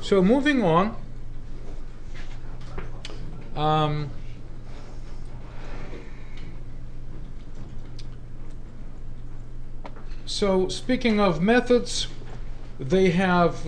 So moving on. So speaking of methods, they have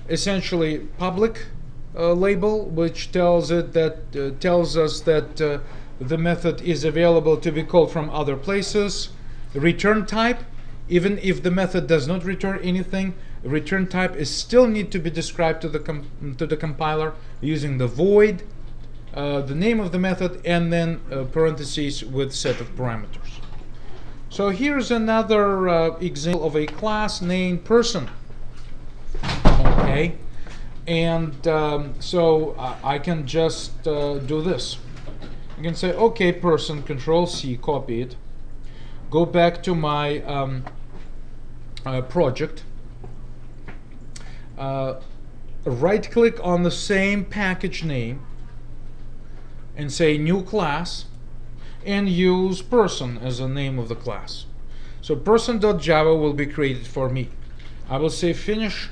essentially public label, which tells us that the method is available to be called from other places. Return type, even if the method does not return anything, return type is still need to be described to the compiler using the void, the name of the method, and then parentheses with set of parameters. So here's another example of a class named person. Okay, and so I can just do this. I can say, okay, person, Control C, copy it, go back to my project, right click on the same package name and say new class, and use person as the name of the class. So person.java will be created for me. I will say finish,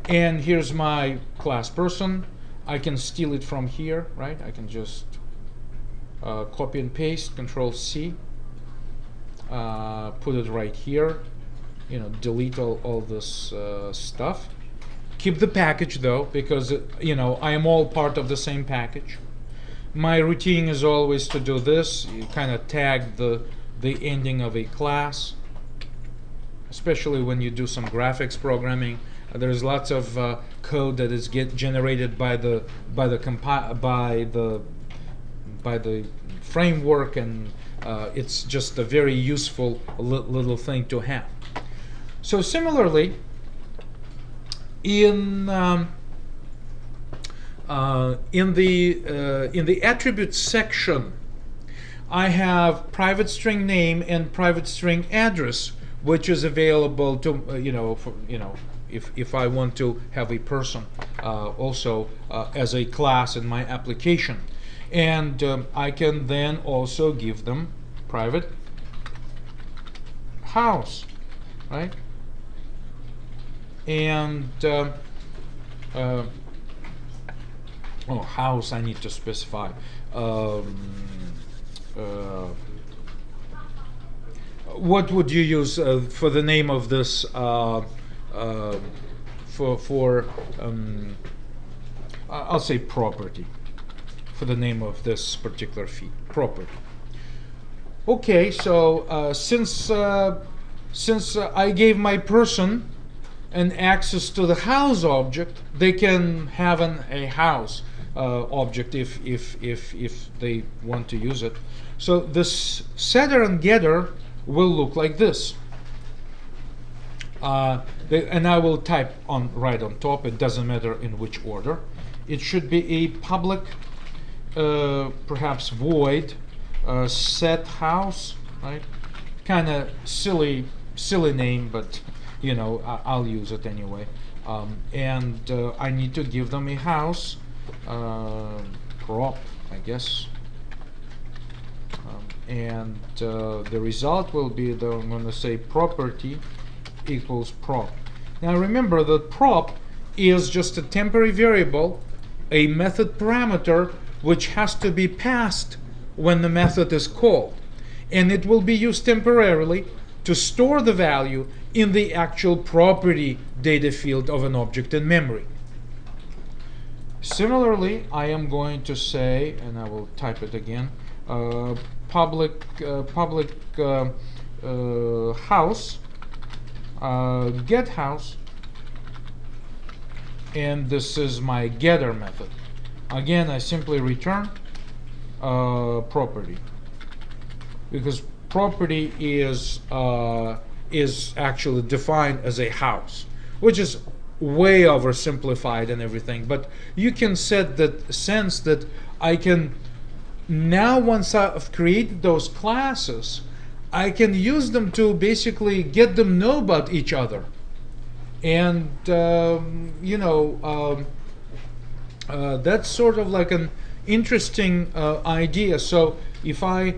and here's my class person. I can steal it from here, right? I can just copy and paste, Control C, put it right here, delete all this stuff. Keep the package though, because I am all part of the same package. My routine is always to do this. You kind of tag the ending of a class, especially when you do some graphics programming. There's lots of code that is generated by the framework, and it's just a very useful little thing to have. So similarly, in the attributes section, I have private string name and private string address, which is available to if I want to have a person also as a class in my application, and I can then also give them private house, right? And house I need to specify. What would you use for the name of this? I'll say property for the name of this particular feed, property. Okay, so since I gave my person an access to the house object, they can have a house object if they want to use it. So this setter and getter will look like this. And I will type right on top. It doesn't matter in which order. It should be a public, perhaps void set house, right? Kind of silly name, but I'll use it anyway. And I need to give them a house prop, I guess. And the result will be that I'm going to say property equals prop. Now remember that prop is just a temporary variable, a method parameter, which has to be passed when the method is called, and it will be used temporarily to store the value in the actual property data field of an object in memory. Similarly, I am going to say, and I will type it again, public house, get house, and this is my getter method. Again, I simply return property, because property is actually defined as a house, which is way oversimplified and everything. But you can set that sense that I can now, once I've created those classes, I can use them to basically get them know about each other, and that's sort of like an interesting idea. So if I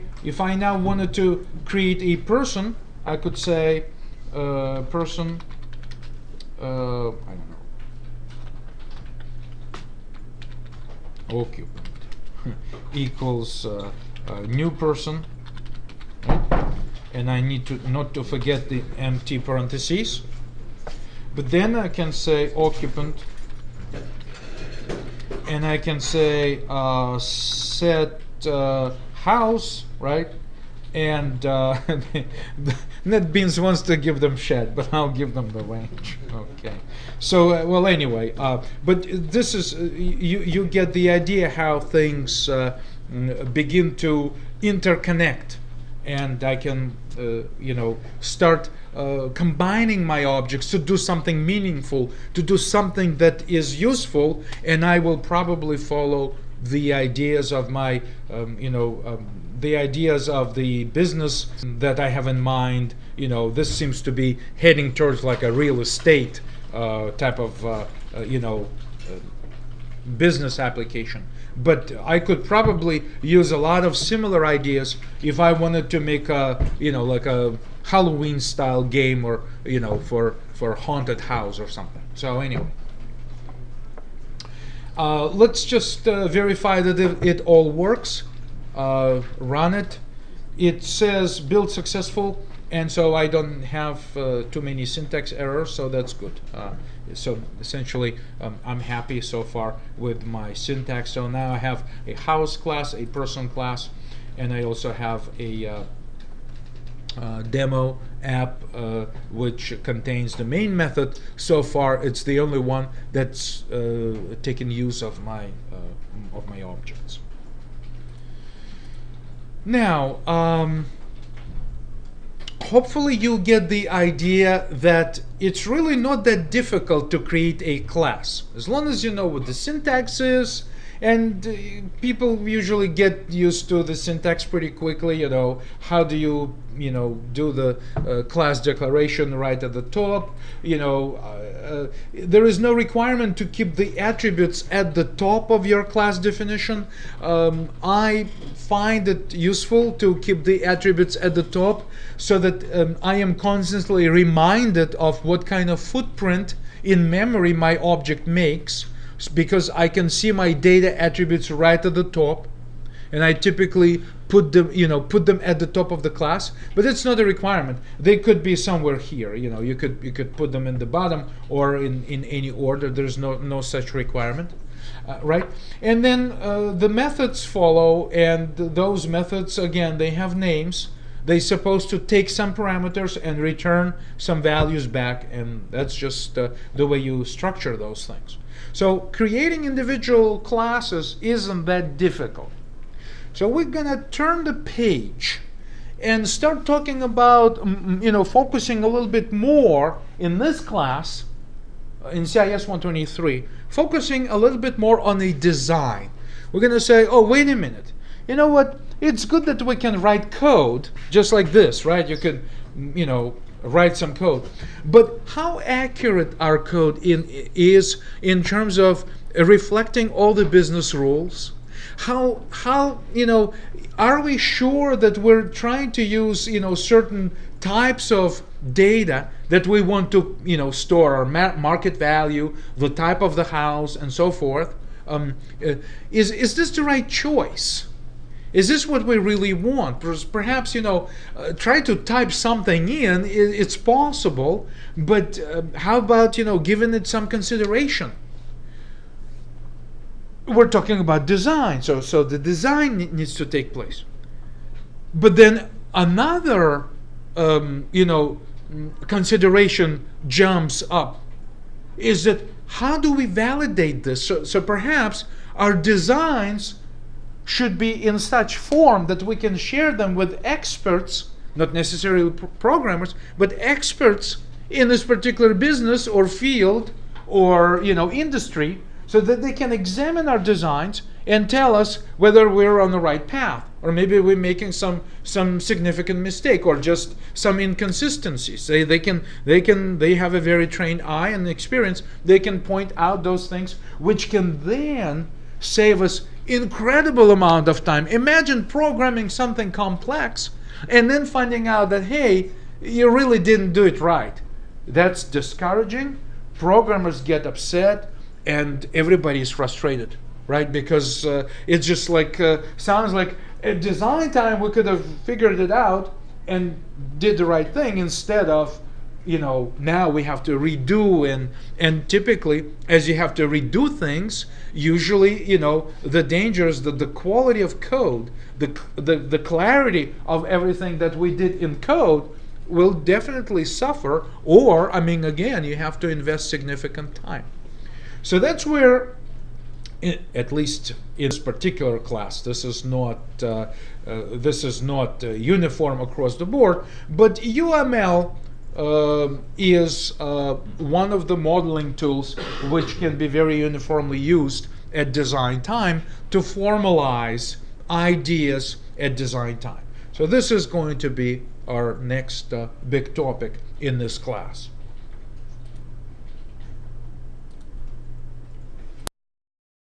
now wanted to create a person, I could say person, I don't know, occupant equals new person, right? And I need to not to forget the empty parentheses. But then I can say occupant, and I can say set house, right? And NetBeans wants to give them shed, but I'll give them the range. Okay. So well, anyway, but this is you get the idea how things begin to interconnect, and I can start combining my objects to do something meaningful, to do something that is useful, and I will probably follow the ideas of my the ideas of the business that I have in mind. This seems to be heading towards like a real estate type of business application. But I could probably use a lot of similar ideas if I wanted to make a like a Halloween style game, or for haunted house or something. So anyway, let's just verify that it all works. Run it. It says build successful, and so I don't have too many syntax errors, so that's good. So essentially, I'm happy so far with my syntax. So now I have a house class, a person class, and I also have a demo app which contains the main method. So far, it's the only one that's taken use of my objects. Now, hopefully you'll get the idea that it's really not that difficult to create a class, as long as you know what the syntax is. And people usually get used to the syntax pretty quickly. How do you do the class declaration right at the top? There is no requirement to keep the attributes at the top of your class definition. I find it useful to keep the attributes at the top, so that I am constantly reminded of what kind of footprint in memory my object makes, because I can see my data attributes right at the top, and I typically put them at the top of the class. But it's not a requirement. They could be somewhere here. You could put them in the bottom or in any order. There's no such requirement, right? And then the methods follow, and those methods, again, they have names. They're supposed to take some parameters and return some values back, and that's just the way you structure those things. So creating individual classes isn't that difficult. So we're going to turn the page and start talking about, focusing a little bit more in this class, in CIS 123, focusing a little bit more on the design. We're going to say, oh, wait a minute. You know what? It's good that we can write code just like this, right? You could, write some code. But how accurate our code is in terms of reflecting all the business rules? How are we sure that we're trying to use certain types of data that we want to store, our market value, the type of the house, and so forth? Is this the right choice? Is this what we really want? Perhaps, try to type something in. It's possible, but how about, giving it some consideration? We're talking about design, so the design needs to take place. But then another, consideration jumps up. Is that how do we validate this? So perhaps our designs should be in such form that we can share them with experts, not necessarily programmers, but experts in this particular business or field or industry, so that they can examine our designs and tell us whether we're on the right path, or maybe we're making some significant mistake or just some inconsistencies. They have a very trained eye and experience. They can point out those things, which can then save us incredible amount of time. Imagine programming something complex and then finding out that, hey, you really didn't do it right. That's discouraging. Programmers get upset, and everybody is frustrated. right? Because it's just like sounds like at design time we could have figured it out and did the right thing, instead of, now we have to redo. And typically, as you have to redo things, usually, the danger is that the quality of code, the clarity of everything that we did in code will definitely suffer, or, I mean, again, you have to invest significant time. So that's where, at least in this particular class, this is not uniform across the board, but UML is one of the modeling tools which can be very uniformly used at design time to formalize ideas at design time. So this is going to be our next big topic in this class.